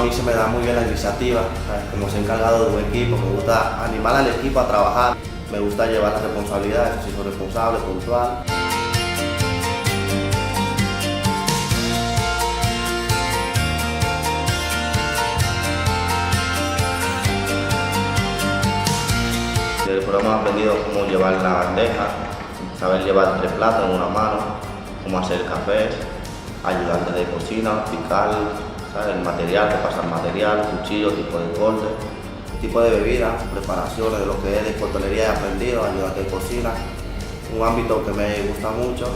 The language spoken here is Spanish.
a mí se me da muy bien la iniciativa, ¿sabes? Como soy encargado de un equipo, me gusta animar al equipo a trabajar, me gusta llevar las responsabilidades, si soy responsable, puntual. Del programa he aprendido cómo llevar la bandeja, saber llevar 3 platos en una mano, cómo hacer el café, ayudante de cocina, picar, ¿sabes? El material, repasar material, cuchillo, tipo de corte, tipo de bebidas, preparaciones de lo que es de coctelería he aprendido, ayudante de cocina, un ámbito que me gusta mucho.